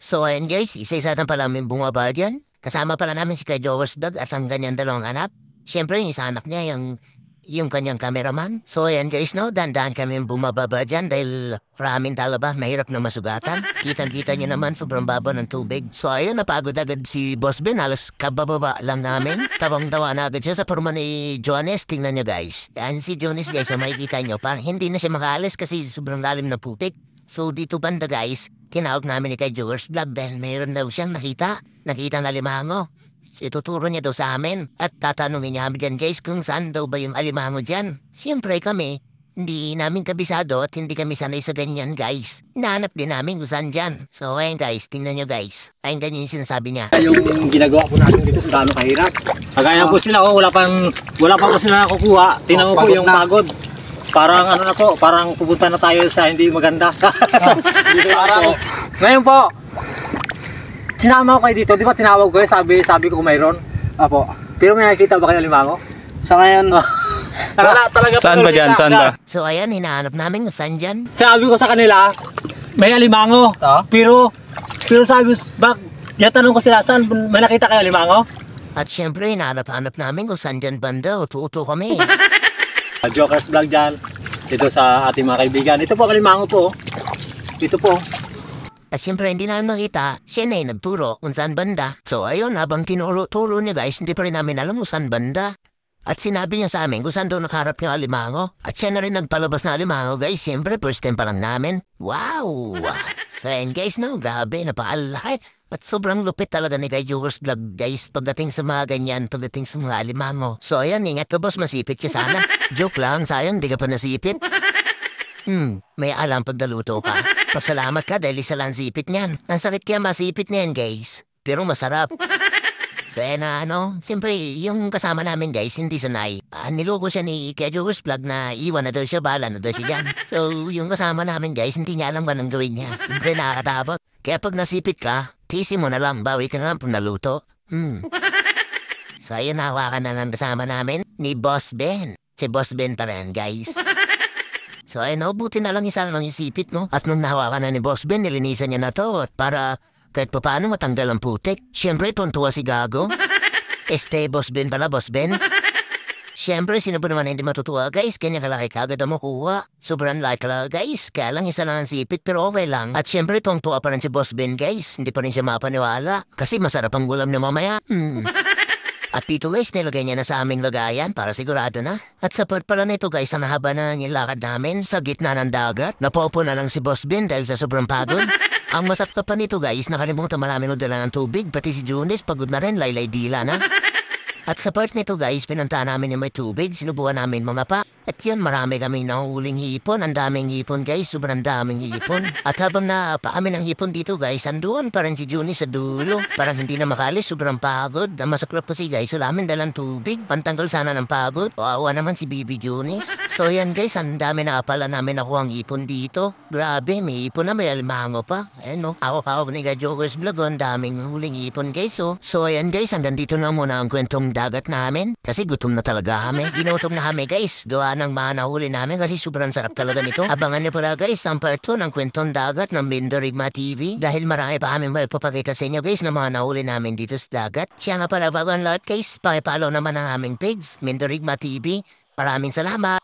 So ayun guys, isa-isa na pala may bumaba dyan. Kasama pala namin si Kuya Jowas Vlog at ang ganyang dalawang anak. Siyempre yung isa anak niya, yung kanyang cameraman. So ayan guys, no, dandan kami bumababa dyan dahil maraming talaba, mahirap na masugatan. Kitang-kita niyo naman, sobrang baba ng tubig. So ayun, napagod agad si Boss Ben, halos kabababa lang namin. Tawang-tawa na agad siya sa porma ni Jones, tingnan niyo guys. Yan si Jones guys, so makikita niyo, parang hindi na siya makaalis kasi sobrang lalim na putik. So dito banda guys, tinawag namin ni kay Joers Vlog dahil mayroon daw siyang nakita na limango. So, ituturo niya daw sa amin at tatanungin niya dyan guys kung saan daw ba yung alimango dyan. Siyempre kami, hindi namin kabisado at hindi kami sanay sa ganyan guys. Hinahanap din namin kung saan dyan. So ayun guys, tingnan nyo guys. Ayun ganyan yung sinasabi niya. Yung ginagawa po natin dito kung gaano kahirap. Kagaya po sila, wala pa po sila nakukuha. Tingnan mo po yung pagod. Parang ano na po, parang pupunta na tayo sa hindi maganda. Parang, ngayon po, sinama ko kayo dito, di ba tinawag ko sabi ko kung mayroon. Apo. Pero may nakikita ba kayo limango? Sa ngayon, Wala talaga. Saan ba dyan? Saan ba? So ayan, hinahanap namin kung saan dyan. Sabi ko sa kanila, may alimango. Pero sabi ko, tanong ko sila, saan may nakita kayo alimango? At siyempre, hinahanap namin kung saan dyan banda o tuto kami. Jokers Vlog dyan, dito sa ating mga kaibigan. Ito po, alimango po. Ito po. At siyempre, hindi namin nakita, siya na yung nagturo kung saan banda. So ayun, habang tinuro niya guys, hindi pa rin namin alam kung saan banda. At sinabi niya sa amin kung saan daw nakaharap yung alimango. At siya na rin nagpalabas na alimango guys. Siyempre, first time pa lang namin. Wow! So ayun guys, no, grabe, napaalaki. At sobrang lupit talaga ni Guy Jewers Vlog guys pagdating sa mga ganyan, pagdating sa mga alimango. So ayan, ingat ka boss, masipit ka sana. Joke lang, sayang, di ka pa nasipit. May alam pag naluto ka. Pasalamat ka dahil isa lang sipit niyan. Ang sakit kaya masipit niyan guys. Pero masarap. So na siyempre yung kasama namin guys, hindi sanay. Niloko siya ni Kuya Jewers Vlog na iwan na daw siya, bahala na daw siya dyan. So yung kasama namin guys, hindi niya alam ba nang gawin niya. Siyempre nakakatabot. Kaya pag nasipit ka, tisi mo na lang, bawi ka na lang kung naluto. So ayun, hawakan na ng kasama namin ni Boss Ben. Si Boss Ben pa rin guys. So ayun, buti na lang isa lang isipit mo. At nung nahawakan na ni Boss Ben, nilinisan niya na to para kahit pa paano matanggal ang putik. Siyempre, tuntua si Gago. Boss Ben pala, Boss Ben. Siyempre, sino ba naman hindi matutuwa, guys? Kanya kalaki kagad ang makuha. Sobrang like lang, guys. Kaya lang isa lang ang sipit, pero okay lang. At siyempre, tuntua pa rin si Boss Ben, guys. Hindi pa rin siya mapaniwala. Kasi masarap ang gulam niya mamaya. At dito guys, nilagay niya na sa aming lagayan para sigurado na. At sa part pala nito guys, ang haba na nilakad namin sa gitna ng dagat. Napopo na lang si Boss Ben dahil sa sobrang pagod. Ang masakit pa nito guys, nakalimutan maraming udala ng tubig, pati si Junis pagod na rin, laylay dila na. At sa part nito guys, pinunta namin yung may tubig, sinubukan namin mamapa. At yun, marami kaming nahuhuling hipon, ang daming hipon guys, sobrang daming hipon. At habang napaamin ang hipon dito guys, andoon parang si Juni sa dulo. Parang hindi na makalis, sobrang pagod. Ang masaklap kasi guys, wala amin dalang tubig, pantanggal sana ng pagod. Wawa naman si Bibi Junis. So yan guys, ang dami na pala namin nakuha ang hipon dito. Grabe, may hipon na, may alimango pa. Ayan no, ako ni Guy Jokers Vlog, ang daming huling hipon guys. So ayan guys, hanggang dito na muna ang kwentong dagat namin. Kasi gutom na talaga kami. Ginutom na kami guys, gawa ng mga nahuli namin kasi sobrang sarap talaga nito. Abangan niyo pala guys ang part 2 ng kwentong dagat ng Mindorigma TV dahil marami pa kami maipapakita sa inyo guys na mga nahuli namin dito sa dagat. Siya nga pala bago ang lahat guys, pakipollow naman ang aming page, Mindorigma TV. Maraming salamat.